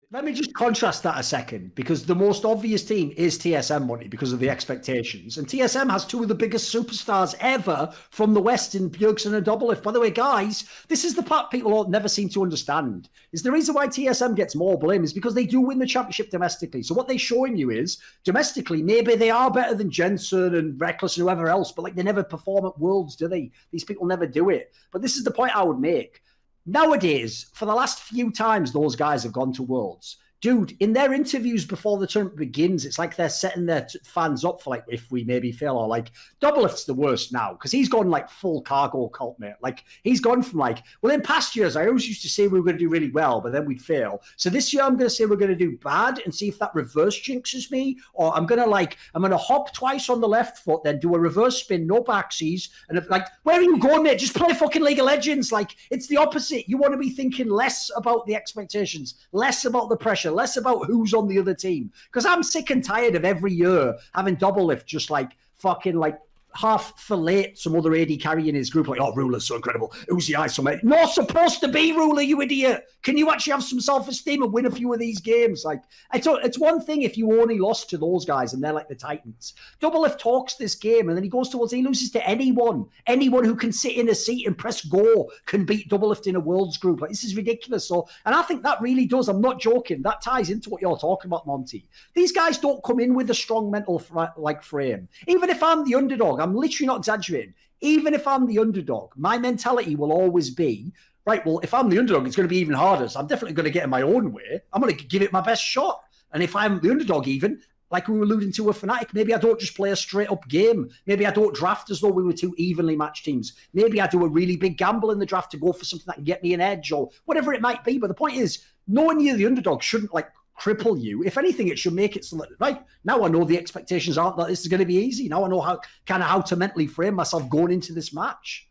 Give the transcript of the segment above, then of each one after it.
Let me just contrast that a second, because the most obvious team is TSM, Monty, because of the expectations. And TSM has two of the biggest superstars ever from the West in Pederson and Doublelift. By the way, guys, this is the part people never seem to understand. Is the reason why TSM gets more blame is because they do win the championship domestically. So what they're showing you is, domestically, maybe they are better than Jensen and Reckless and whoever else, but like they never perform at Worlds, do they? These people never do it. But this is the point I would make. Nowadays, for the last few times those guys have gone to Worlds, dude, in their interviews before the tournament begins, it's like they're setting their fans up for like, if we maybe fail, or like, Doublelift's the worst now because he's gone like full cargo cult, mate. Like, he's gone from like, well, in past years, I always used to say we were going to do really well, but then we'd fail. So this year, I'm going to say we're going to do bad and see if that reverse jinxes me, or I'm going to hop twice on the left foot, then do a reverse spin, no backsies. And if, like, where are you going, mate? Just play fucking League of Legends. Like, it's the opposite. You want to be thinking less about the expectations, less about the pressure, less about who's on the other team. Because I'm sick and tired of every year having Doublelift just like fucking like half fillet some other AD carry in his group, like, oh, Ruler's so incredible. Who's the ice? Not supposed to be Ruler, you idiot. Can you actually have some self-esteem and win a few of these games? Like, it's one thing if you only lost to those guys and they're like the Titans. Doublelift talks this game and then he goes towards, he loses to anyone. Anyone who can sit in a seat and press go can beat Doublelift in a Worlds group. Like, this is ridiculous. So, and I think that really does, I'm not joking, that ties into what you're talking about, Monty. These guys don't come in with a strong mental frame. Even if I'm the underdog, I'm literally not exaggerating. Even if I'm the underdog, my mentality will always be, right, well, if I'm the underdog, it's going to be even harder. So I'm definitely going to get in my own way. I'm going to give it my best shot. And if I'm the underdog even, like we were alluding to with Fnatic, maybe I don't just play a straight-up game. Maybe I don't draft as though we were two evenly matched teams. Maybe I do a really big gamble in the draft to go for something that can get me an edge or whatever it might be. But the point is, knowing you're the underdog shouldn't, like, cripple you. If anything, it should make it so that, right, now I know the expectations aren't that this is going to be easy. Now I know how to mentally frame myself going into this match.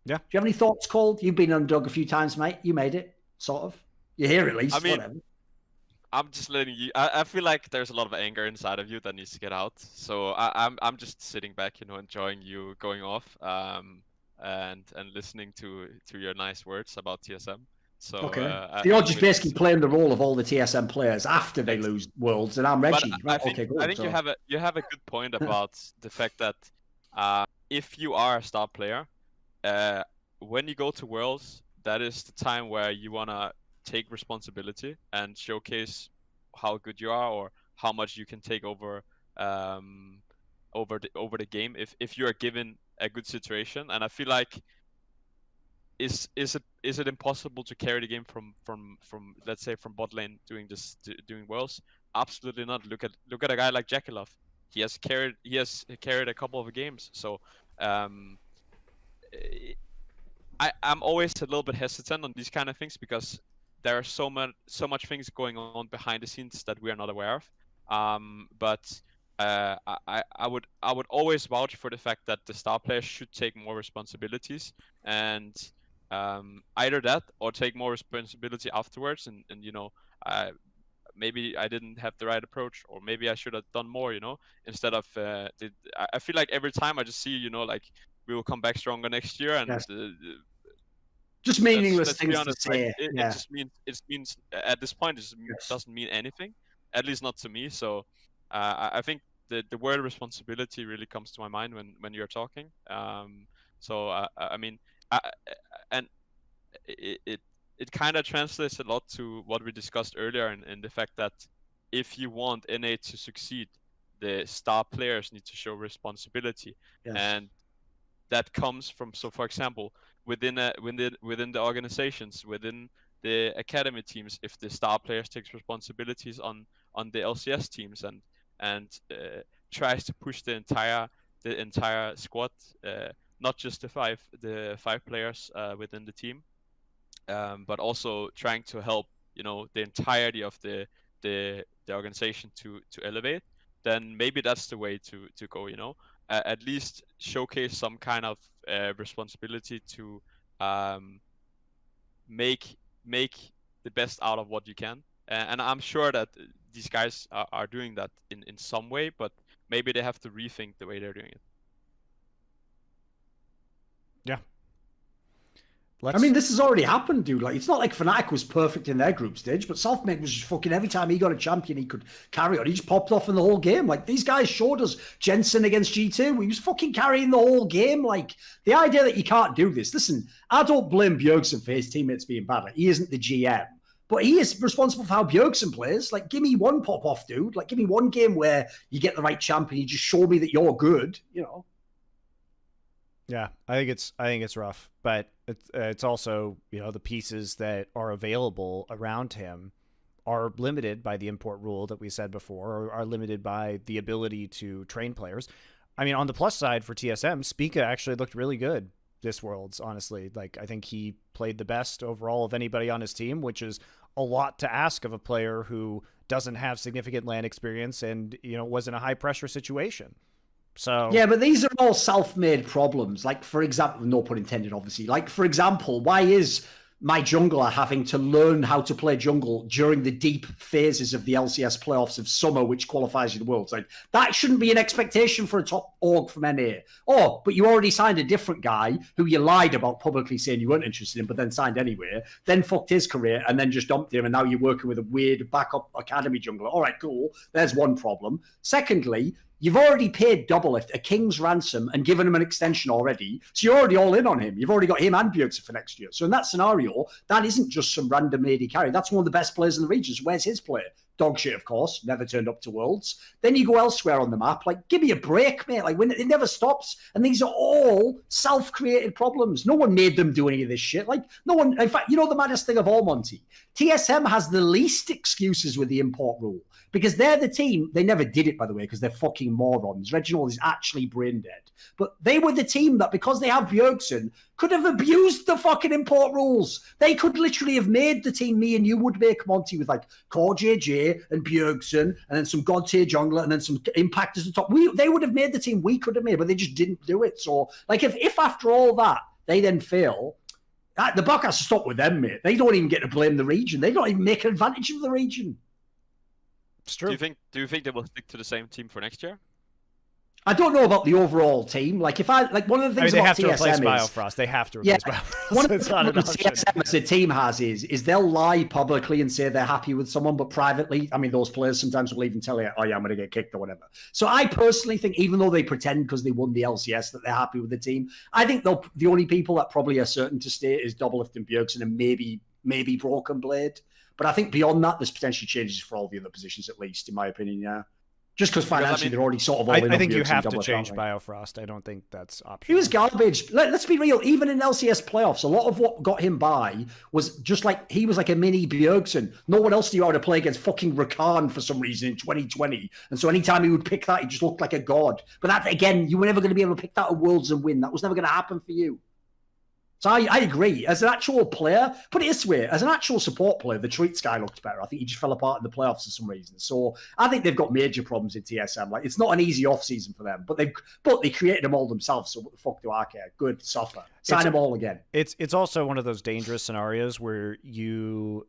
Yeah. Do you have any thoughts, Cole? You've been underdog a few times, mate. You made it, sort of. You're here at least. I mean, whatever. I'm just letting you. I feel like there's a lot of anger inside of you that needs to get out. So I'm just sitting back, enjoying you going off, and listening to your nice words about TSM. So okay. You're just basically playing the role of all the TSM players after they lose Worlds, and I'm Reggie. Right? I think you have a good point about the fact that if you are a star player, when you go to Worlds, that is the time where you wanna take responsibility and showcase how good you are or how much you can take over the game if you are given a good situation. And I feel like is it impossible to carry the game from let's say from bot lane doing Worlds? Absolutely not. Look at a guy like JDubs. He has carried a couple of games. So I'm always a little bit hesitant on these kind of things because there are so much things going on behind the scenes that we are not aware of. But I would always vouch for the fact that the star players should take more responsibilities and either that or take more responsibility afterwards. And maybe I didn't have the right approach, or maybe I should have done more. Instead of I feel like every time I just see like we will come back stronger next year, and yes. Just meaningless things to say. It just means at this point doesn't mean anything, at least not to me. So I think the word responsibility really comes to my mind when you're talking. So I mean, and it kind of translates a lot to what we discussed earlier in the fact that if you want NA to succeed, the star players need to show responsibility. Yes. And that comes from, so for example, within the organizations, within the academy teams, if the star players takes responsibilities on the LCS teams and tries to push the entire squad, not just the five players within the team, but also trying to help the entirety of the organization to elevate, then maybe that's the way to go. At least showcase some kind of responsibility to make the best out of what you can. And I'm sure that these guys are doing that in some way, but maybe they have to rethink the way they're doing it. Yeah. I mean, this has already happened, dude. Like, it's not like Fnatic was perfect in their group stage, but Selfmade was just fucking every time he got a champion he could carry on, he just popped off in the whole game. Like, these guys showed us Jensen against G2. He was fucking carrying the whole game. Like, the idea that you can't do this. Listen, I don't blame Bjergsen for his teammates being bad. Like, he isn't the GM. But he is responsible for how Bjergsen plays. Like, give me one pop-off, dude. Like, give me one game where you get the right champion. You just show me that you're good, you know? Yeah, I think it's rough, but it's also, you know, the pieces that are available around him are limited by the import rule that we said before, or are limited by the ability to train players. I mean, on the plus side for TSM, Spica actually looked really good this Worlds, honestly. Like, I think he played the best overall of anybody on his team, which is a lot to ask of a player who doesn't have significant LAN experience and, you know, was in a high pressure situation. So yeah, but these are all self-made problems. Like, for example, no pun intended, obviously. Like, for example, why is my jungler having to learn how to play jungle during the deep phases of the LCS playoffs of summer, which qualifies you the Worlds? Like, that shouldn't be an expectation for a top org from NA. Oh, but you already signed a different guy who you lied about publicly saying you weren't interested in, but then signed anyway, then fucked his career and then just dumped him, and now you're working with a weird backup academy jungler. All right, cool. There's one problem. Secondly, you've already paid Doublelift a king's ransom and given him an extension already. So you're already all in on him. You've already got him and Bjergsen for next year. So in that scenario, that isn't just some random AD carry. That's one of the best players in the region. So where's his play? Dog shit, of course. Never turned up to Worlds. Then you go elsewhere on the map. Like, give me a break, mate. Like, when it never stops. And these are all self-created problems. No one made them do any of this shit. Like, no one. In fact, you know the maddest thing of all, Monty? TSM has the least excuses with the import rule. Because they're the team, they never did it, by the way, because they're fucking morons. Reginald is actually brain dead. But they were the team that, because they have Bjergsen, could have abused the fucking import rules. They could literally have made the team me and you would make, Monty, with like Core JJ and Bjergsen, and then some god tier jungler, and then some impactors at the top. They would have made the team we could have made, but they just didn't do it. So, like, if after all that, they then fail, the buck has to stop with them, mate. They don't even get to blame the region. They don't even make an advantage of the region. it's true. Do you think they will stick to the same team for next year? I don't know about the overall team. Like, if I like one of the things they about have to replace TSM Biofrost. They have to replace Biofrost. One of the It's not an option. TSM as a team has is they'll lie publicly and say they're happy with someone, but privately, I mean, those players sometimes will even tell you, "Oh yeah, I'm going to get kicked" or whatever. So I personally think, even though they pretend because they won the LCS that they're happy with the team, I think the only people that probably are certain to stay is Doublelift and Bjergsen and maybe Broken Blade. But I think beyond that, there's potentially changes for all the other positions, at least, in my opinion, yeah. Just because financially they're already sort of all in. I think you have to change Biofrost. I don't think that's optional. He was garbage. Let's be real. Even in LCS playoffs, a lot of what got him by was just like he was like a mini Bjergsen. No one else knew how to play against fucking Rakan for some reason in 2020. And so anytime he would pick that, he just looked like a god. But that, again, you were never going to be able to pick that at Worlds and win. That was never going to happen for you. So I agree. As an actual player, put it this way, as an actual support player, the Treats guy looked better. I think he just fell apart in the playoffs for some reason. So I think they've got major problems in TSM. Like, it's not an easy off-season for them, but they created them all themselves. So what the fuck do I care? Good, suffer. Sign them all again. It's also one of those dangerous scenarios where you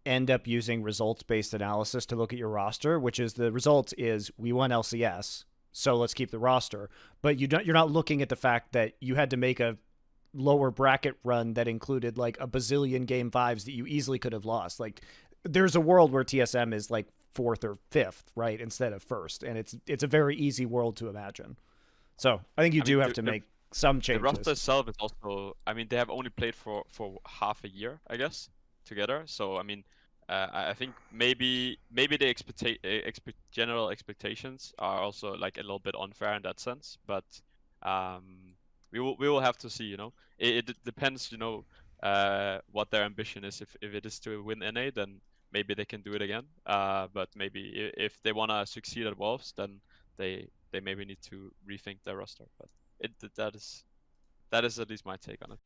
end up using results-based analysis to look at your roster, which is the result is we won LCS, so let's keep the roster. But you're not looking at the fact that you had to make a lower bracket run that included like a bazillion game 5s that you easily could have lost. Like, there's a world where TSM is like 4th or 5th, right, instead of 1st, and it's a very easy world to imagine. So I think you have to make some changes. The roster itself is also, I mean, they have only played for half a year, I guess, together. So I mean, I think maybe the general expectations are also like a little bit unfair in that sense, but we will have to see, you know. It depends, you know, what their ambition is. If it is to win NA, then maybe they can do it again. But maybe if they want to succeed at Wolves, then they maybe need to rethink their roster. But that is at least my take on it.